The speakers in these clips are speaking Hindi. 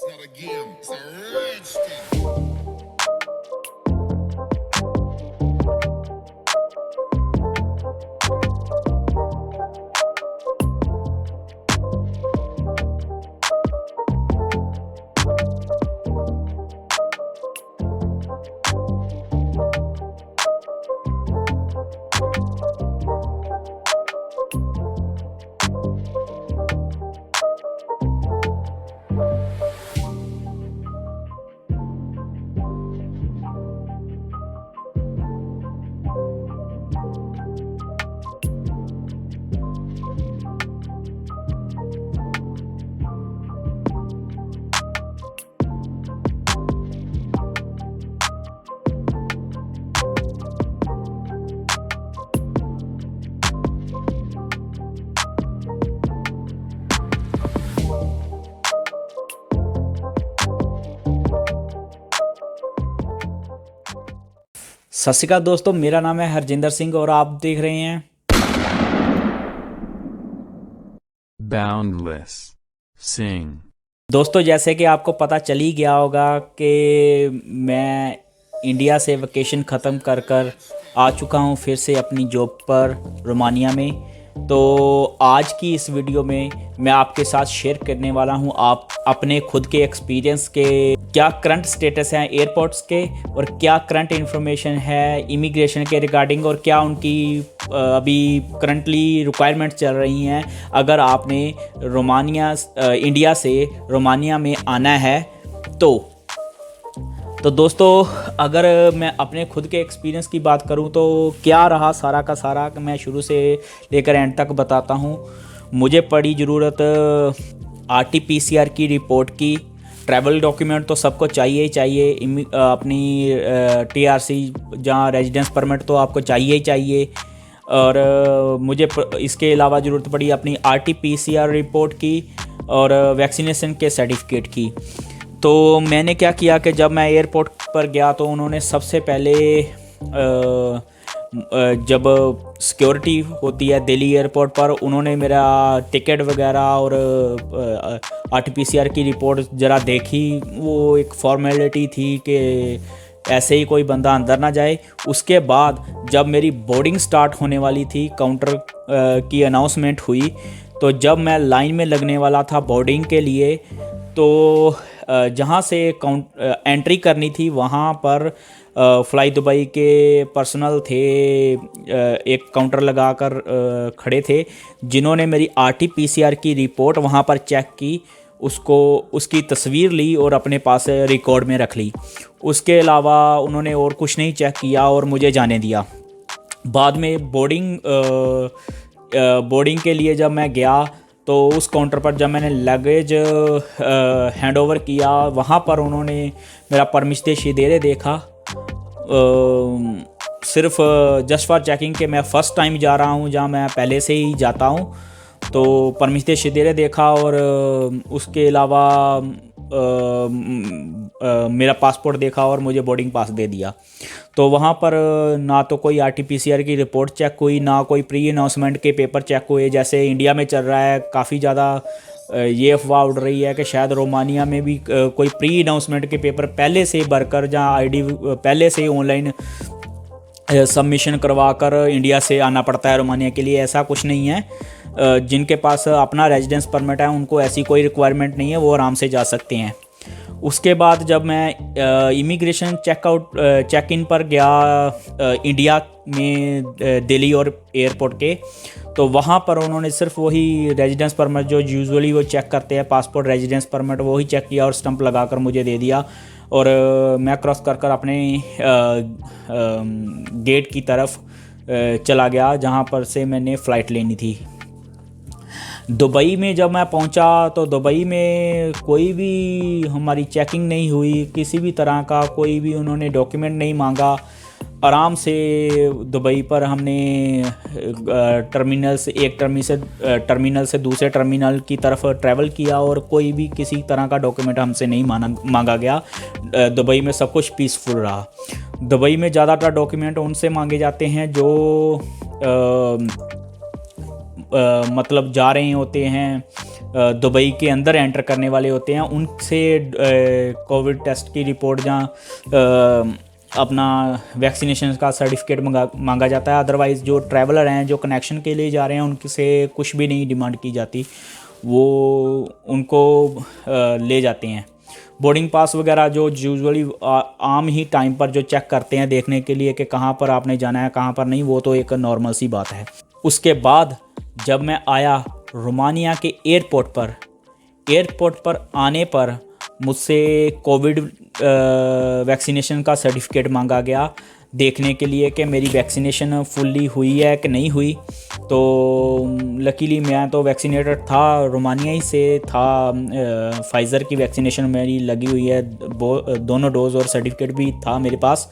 It's not a game, it's a rich thing. सत श्री अकाल दोस्तों, मेरा नाम है हरजिंदर सिंह और आप देख रहे हैं Boundless Sing. दोस्तों। जैसे कि आपको पता चल ही गया होगा कि मैं इंडिया से वेकेशन ख़त्म कर कर आ चुका हूं फिर से अपनी जॉब पर रोमानिया में। तो आज की इस वीडियो में मैं आपके साथ शेयर करने वाला हूं आप अपने खुद के एक्सपीरियंस के क्या करंट स्टेटस हैं एयरपोर्ट्स के और क्या करंट इन्फॉर्मेशन है इमिग्रेशन के रिगार्डिंग और क्या उनकी अभी करंटली रिक्वायरमेंट चल रही हैं अगर आपने इंडिया से रोमानिया में आना है तो दोस्तों, अगर मैं अपने खुद के एक्सपीरियंस की बात करूं तो क्या रहा सारा का सारा मैं शुरू से लेकर एंड तक बताता हूं। मुझे पड़ी ज़रूरत RT-PCR की रिपोर्ट की। ट्रैवल डॉक्यूमेंट तो सबको चाहिए ही चाहिए, अपनी TRC जहाँ रेजिडेंस परमिट तो आपको चाहिए ही चाहिए। और मुझे इसके अलावा ज़रूरत पड़ी अपनी RT-PCR रिपोर्ट की और वैक्सीनेशन के सर्टिफिकेट की। तो मैंने क्या किया कि जब मैं एयरपोर्ट पर गया तो उन्होंने सबसे पहले जब सिक्योरिटी होती है दिल्ली एयरपोर्ट पर, उन्होंने मेरा टिकट वगैरह और RT-PCR की रिपोर्ट ज़रा देखी। वो एक फॉर्मेलिटी थी कि ऐसे ही कोई बंदा अंदर ना जाए। उसके बाद जब मेरी बोर्डिंग स्टार्ट होने वाली थी, काउंटर की अनाउंसमेंट हुई, तो जब मैं लाइन में लगने वाला था बोर्डिंग के लिए तो जहाँ से एंट्री करनी थी वहाँ पर फ्लाई दुबई के पर्सनल थे, एक काउंटर लगाकर खड़े थे जिन्होंने मेरी RT-PCR की रिपोर्ट वहाँ पर चेक की, उसकी तस्वीर ली और अपने पास रिकॉर्ड में रख ली। उसके अलावा उन्होंने और कुछ नहीं चेक किया और मुझे जाने दिया। बाद में बोर्डिंग के लिए जब मैं गया तो उस काउंटर पर जब मैंने लगेज हैंड ओवर किया, वहाँ पर उन्होंने मेरा परमिशन शिदेरे देखा, सिर्फ जस्ट फॉर चेकिंग कि मैं फ़र्स्ट टाइम जा रहा हूँ जहाँ मैं पहले से ही जाता हूँ। तो परमिशन शिदेरे देखा और उसके अलावा मेरा पासपोर्ट देखा और मुझे बोर्डिंग पास दे दिया। तो वहाँ पर ना तो कोई RT-PCR की रिपोर्ट चेक हुई, ना कोई प्री अनाउंसमेंट के पेपर चेक हुए जैसे इंडिया में चल रहा है। काफ़ी ज़्यादा ये अफवाह उड़ रही है कि शायद रोमानिया में भी कोई प्री अनाउंसमेंट के पेपर पहले से भरकर जहाँ ID पहले से ऑनलाइन सबमिशन करवा कर इंडिया से आना पड़ता है रोमानिया के लिए। ऐसा कुछ नहीं है। जिनके पास अपना रेजिडेंस परमिट है उनको ऐसी कोई रिक्वायरमेंट नहीं है, वो आराम से जा सकते हैं। उसके बाद जब मैं इमिग्रेशन चेक इन पर गया इंडिया में दिल्ली और एयरपोर्ट के, तो वहाँ पर उन्होंने सिर्फ वही रेजिडेंस परमिट जो यूजुअली वो चेक करते हैं, पासपोर्ट रेजिडेंस परमिट, वही चेक किया और स्टंप लगाकर मुझे दे दिया। और मैं क्रॉस कर अपने गेट की तरफ चला गया जहाँ पर से मैंने फ़्लाइट लेनी थी। दुबई में जब मैं पहुंचा तो दुबई में कोई भी हमारी चेकिंग नहीं हुई, किसी भी तरह का कोई भी उन्होंने डॉक्यूमेंट नहीं मांगा। आराम से दुबई पर हमने एक टर्मिनल से दूसरे टर्मिनल की तरफ ट्रैवल किया और कोई भी किसी तरह का डॉक्यूमेंट हमसे नहीं मांगा गया। दुबई में सब कुछ पीसफुल रहा। दुबई में ज़्यादातर डॉक्यूमेंट उनसे मांगे जाते हैं जो मतलब जा रहे होते हैं दुबई के अंदर एंटर करने वाले होते हैं उनसे कोविड टेस्ट की रिपोर्ट जहाँ अपना वैक्सीनेशन का सर्टिफिकेट मांगा जाता है। अदरवाइज़ जो ट्रैवलर हैं जो कनेक्शन के लिए जा रहे हैं उनसे कुछ भी नहीं डिमांड की जाती, वो उनको ले जाते हैं। बोर्डिंग पास वगैरह जो यूजुअली आम ही टाइम पर जो चेक करते हैं देखने के लिए कि कहाँ पर आपने जाना है कहाँ पर नहीं, वो तो एक नॉर्मल सी बात है। उसके बाद जब मैं आया रोमानिया के एयरपोर्ट पर आने पर मुझसे कोविड वैक्सीनेशन का सर्टिफिकेट मांगा गया देखने के लिए कि मेरी वैक्सीनेशन फुल्ली हुई है कि नहीं हुई। तो लकीली मैं तो वैक्सीनेटेड था, रोमानिया ही से था, फाइज़र की वैक्सीनेशन मेरी लगी हुई है, दोनों डोज और सर्टिफिकेट भी था मेरे पास।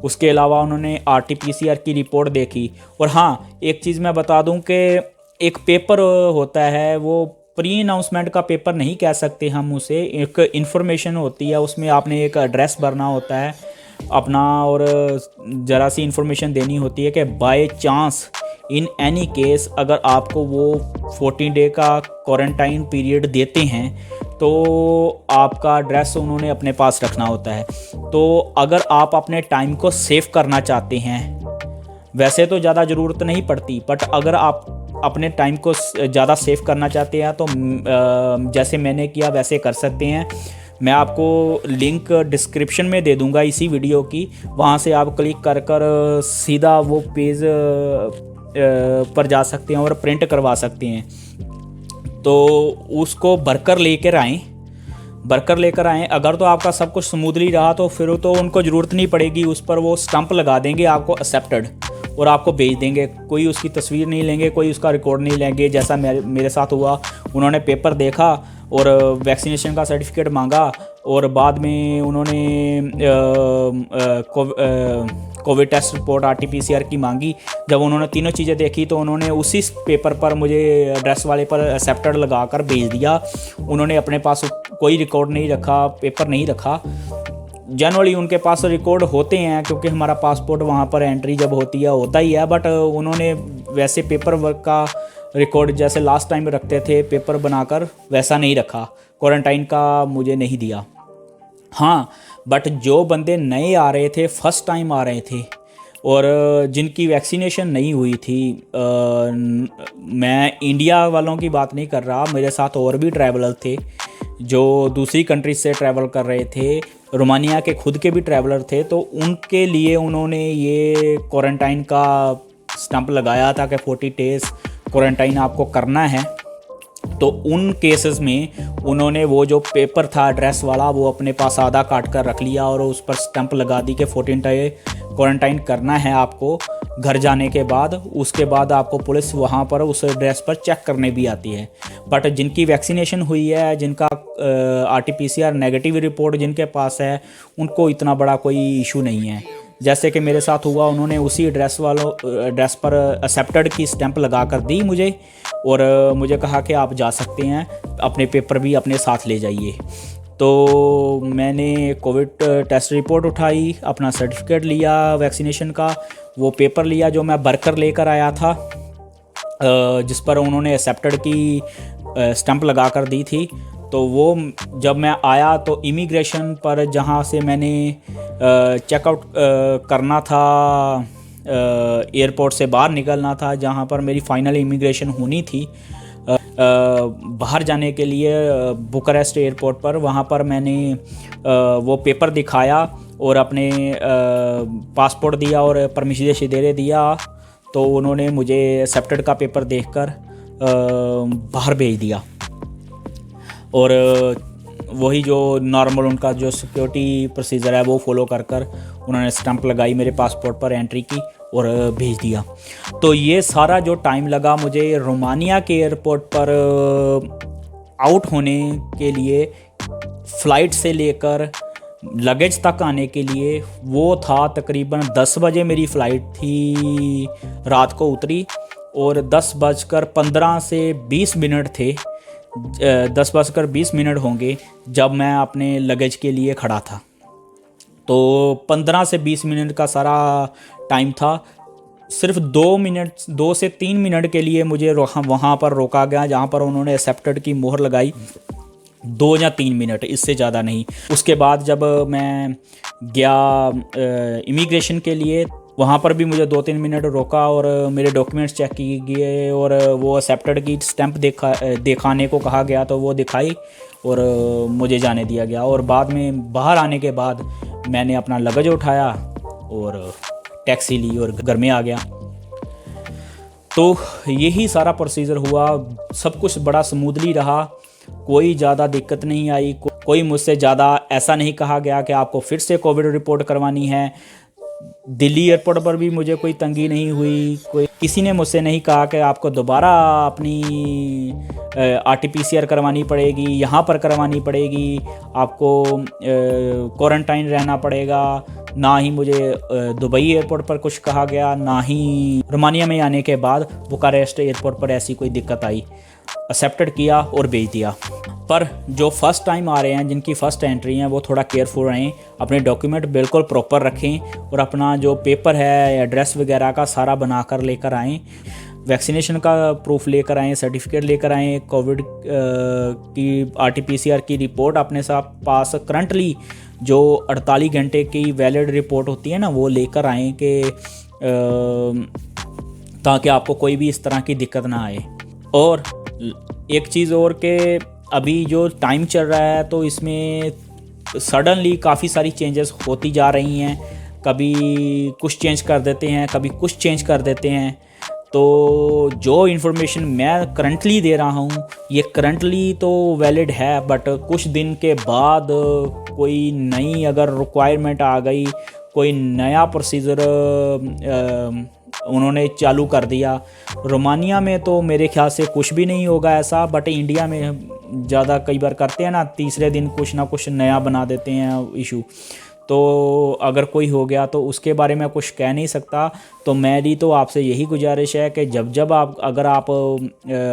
उसके अलावा उन्होंने RT-PCR की रिपोर्ट देखी। और हाँ, एक चीज़ मैं बता दूं कि एक पेपर होता है, वो प्री अनाउंसमेंट का पेपर नहीं कह सकते हम उसे, एक इन्फॉर्मेशन होती है, उसमें आपने एक एड्रेस भरना होता है अपना और ज़रा सी इन्फॉर्मेशन देनी होती है कि by chance in any case अगर आपको वो 14 डे का क्वारंटाइन पीरियड देते हैं तो आपका एड्रेस उन्होंने अपने पास रखना होता है। तो अगर आप अपने टाइम को सेव करना चाहते हैं, वैसे तो ज़्यादा ज़रूरत नहीं पड़ती, बट अगर आप अपने टाइम को ज़्यादा सेव करना चाहते हैं तो जैसे मैंने किया वैसे कर सकते हैं। मैं आपको लिंक डिस्क्रिप्शन में दे दूंगा इसी वीडियो की, वहाँ से आप क्लिक कर कर सीधा वो पेज पर जा सकते हैं और प्रिंट करवा सकते हैं। तो उसको भरकर लेकर आएँ। अगर तो आपका सब कुछ स्मूथली रहा तो फिर तो उनको ज़रूरत नहीं पड़ेगी, उस पर वो स्टंप लगा देंगे आपको एक्सेप्टेड और आपको भेज देंगे। कोई उसकी तस्वीर नहीं लेंगे, कोई उसका रिकॉर्ड नहीं लेंगे, जैसा मेरे साथ हुआ। उन्होंने पेपर देखा और वैक्सीनेशन का सर्टिफिकेट मांगा और बाद में उन्होंने कोविड टेस्ट रिपोर्ट RT-PCR की मांगी। जब उन्होंने तीनों चीज़ें देखी तो उन्होंने उसी पेपर पर मुझे एड्रेस वाले पर एक्सेप्टेड लगा कर भेज दिया। उन्होंने अपने पास कोई रिकॉर्ड नहीं रखा, पेपर नहीं रखा। जनरली उनके पास रिकॉर्ड होते हैं क्योंकि हमारा पासपोर्ट वहाँ पर एंट्री जब होती है होता ही है, बट उन्होंने वैसे पेपर वर्क का रिकॉर्ड जैसे लास्ट टाइम रखते थे पेपर बनाकर वैसा नहीं रखा, क्वारंटाइन का मुझे नहीं दिया। हाँ, बट जो बंदे नए आ रहे थे, फर्स्ट टाइम आ रहे थे और जिनकी वैक्सीनेशन नहीं हुई थी, मैं इंडिया वालों की बात नहीं कर रहा, मेरे साथ और भी ट्रैवलर थे जो दूसरी कंट्री से ट्रैवल कर रहे थे, रोमानिया के खुद के भी ट्रैवलर थे। तो उनके लिए उन्होंने ये क्वारंटाइन का स्टंप लगाया था कि 40 डेज क्वारंटाइन आपको करना है। तो उन केसेस में उन्होंने वो जो पेपर था एड्रेस वाला वो अपने पास आधा काट कर रख लिया और उस पर स्टंप लगा दी कि 14 डे क्वारंटाइन करना है आपको घर जाने के बाद। उसके बाद आपको पुलिस वहाँ पर उस एड्रेस पर चेक करने भी आती है। बट जिनकी वैक्सीनेशन हुई है, जिनका RT-PCR नेगेटिव रिपोर्ट जिनके पास है, उनको इतना बड़ा कोई इशू नहीं है। जैसे कि मेरे साथ हुआ, उन्होंने उसी एड्रेस पर एक्सेप्टेड की स्टैंप लगा कर दी मुझे और मुझे कहा कि आप जा सकते हैं, अपने पेपर भी अपने साथ ले जाइए। तो मैंने कोविड टेस्ट रिपोर्ट उठाई, अपना सर्टिफिकेट लिया वैक्सीनेशन का, वो पेपर लिया जो मैं भरकर लेकर आया था, जिस पर उन्होंने एक्सेप्टेड की स्टैंप लगा कर दी थी। तो वो जब मैं आया तो इमिग्रेशन पर जहाँ से मैंने चेकआउट करना था, एयरपोर्ट से बाहर निकलना था, जहाँ पर मेरी फाइनल इमिग्रेशन होनी थी बाहर जाने के लिए बुकारेस्ट एयरपोर्ट पर, वहाँ पर मैंने वो पेपर दिखाया और अपने पासपोर्ट दिया और परमिशन दे दिया। तो उन्होंने मुझे एक्सेप्टेड का पेपर देखकर बाहर भेज दिया और वही जो नॉर्मल उनका जो सिक्योरिटी प्रोसीजर है वो फॉलो कर कर उन्होंने स्टैंप लगाई मेरे पासपोर्ट पर एंट्री की और भेज दिया। तो ये सारा जो टाइम लगा मुझे रोमानिया के एयरपोर्ट पर आउट होने के लिए, फ़्लाइट से लेकर लगेज तक आने के लिए, वो था तकरीबन 10 बजे मेरी फ़्लाइट थी, रात को उतरी और 10:15 से 20 मिनट थे, 10:20 होंगे जब मैं अपने लगेज के लिए खड़ा था। तो 15 से 20 मिनट का सारा टाइम था सिर्फ 2 से 3 मिनट के लिए मुझे वहाँ पर रोका गया, जहाँ पर उन्होंने एक्सेप्टेड की मोहर लगाई। 2 या 3 मिनट, इससे ज़्यादा नहीं। उसके बाद जब मैं गया इमिग्रेशन के लिए, वहाँ पर भी मुझे 2-3 मिनट रोका और मेरे डॉक्यूमेंट्स चेक किए गए और वो एक्सेप्टेड की स्टैंप दिखाने को कहा गया, तो वो दिखाई और मुझे जाने दिया गया। और बाद में बाहर आने के बाद मैंने अपना लगेज उठाया और टैक्सी ली और घर में आ गया। तो यही सारा प्रोसीजर हुआ। सब कुछ बड़ा स्मूथली रहा, कोई ज़्यादा दिक्कत नहीं आई। कोई मुझसे ज़्यादा ऐसा नहीं कहा गया कि आपको फिर से कोविड रिपोर्ट करवानी है। दिल्ली एयरपोर्ट पर भी मुझे कोई तंगी नहीं हुई। किसी ने मुझसे नहीं कहा कि आपको दोबारा अपनी RT-PCR करवानी पड़ेगी, यहाँ पर करवानी पड़ेगी, आपको क्वारंटाइन रहना पड़ेगा। ना ही मुझे दुबई एयरपोर्ट पर कुछ कहा गया, ना ही रोमानिया में आने के बाद बुखारेस्ट एयरपोर्ट पर ऐसी कोई दिक्कत आई। एक्सेप्टेड किया और भेज दिया। पर जो फ़र्स्ट टाइम आ रहे हैं, जिनकी फ़र्स्ट एंट्री है, वो थोड़ा केयरफुल रहें, अपने डॉक्यूमेंट बिल्कुल प्रॉपर रखें और अपना जो पेपर है, एड्रेस वगैरह का सारा बना कर लेकर आएँ। वैक्सीनेशन का प्रूफ लेकर आएँ, सर्टिफिकेट लेकर आएँ, कोविड की RT-PCR की रिपोर्ट अपने साथ पास करंटली जो 48 घंटे की वैलिड रिपोर्ट होती है ना, वो लेकर आएँ कि ताकि आपको कोई भी इस तरह की दिक्कत ना आए। और एक चीज़ और कि अभी जो टाइम चल रहा है, तो इसमें सडनली काफ़ी सारी चेंजेस होती जा रही हैं। कभी कुछ चेंज कर देते हैं, कभी कुछ चेंज कर देते हैं। तो जो इन्फॉर्मेशन मैं करंटली दे रहा हूँ, ये करंटली तो वैलिड है, बट कुछ दिन के बाद कोई नई अगर रिक्वायरमेंट आ गई, कोई नया प्रोसीजर उन्होंने चालू कर दिया। रोमानिया में तो मेरे ख्याल से कुछ भी नहीं होगा ऐसा, बट इंडिया में ज़्यादा कई बार करते हैं ना, तीसरे दिन कुछ ना कुछ नया बना देते हैं इशू। तो अगर कोई हो गया तो उसके बारे में कुछ कह नहीं सकता। तो मेरी तो आपसे यही गुजारिश है कि जब अगर आप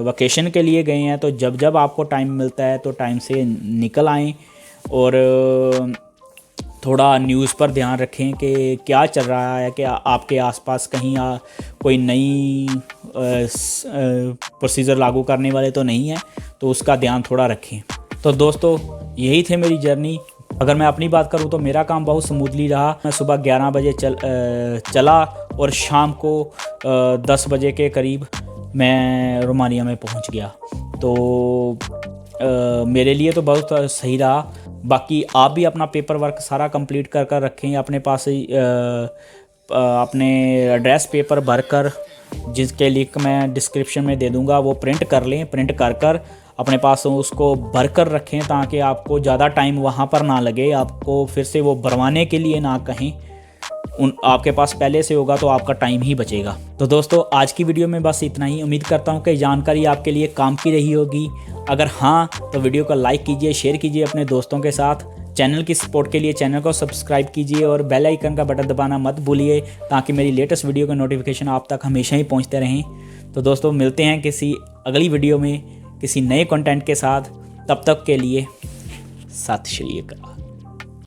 वकेशन के लिए गए हैं, तो जब आपको टाइम मिलता है तो टाइम से निकल आएँ और थोड़ा न्यूज़ पर ध्यान रखें कि क्या चल रहा है, कि आपके आसपास कहीं कोई नई प्रोसीजर लागू करने वाले तो नहीं है, तो उसका ध्यान थोड़ा रखें। तो दोस्तों, यही थे मेरी जर्नी। अगर मैं अपनी बात करूं तो मेरा काम बहुत स्मूथली रहा। मैं सुबह 11 बजे चला और शाम को 10 बजे के करीब मैं रोमानिया में पहुंच गया। तो मेरे लिए तो बहुत सही रहा। बाकी आप भी अपना पेपर वर्क सारा कंप्लीट कर रखें अपने पास। अपने एड्रेस पेपर भरकर, जिसके लिंक मैं डिस्क्रिप्शन में दे दूंगा, वो प्रिंट कर लें। प्रिंट कर अपने पास उसको भर कर रखें, ताकि आपको ज़्यादा टाइम वहाँ पर ना लगे, आपको फिर से वो भरवाने के लिए ना कहें। आपके पास पहले से होगा तो आपका टाइम ही बचेगा। तो दोस्तों, आज की वीडियो में बस इतना ही। उम्मीद करता हूँ कि जानकारी आपके लिए काम की रही होगी। अगर हाँ, तो वीडियो को लाइक कीजिए, शेयर कीजिए अपने दोस्तों के साथ। चैनल की सपोर्ट के लिए चैनल को सब्सक्राइब कीजिए और बेल आइकन का बटन दबाना मत भूलिए, ताकि मेरी लेटेस्ट वीडियो का नोटिफिकेशन आप तक हमेशा ही पहुँचते रहें। तो दोस्तों, मिलते हैं किसी अगली वीडियो में किसी नए कंटेंट के साथ। तब तक के लिए सत श्री अकाल।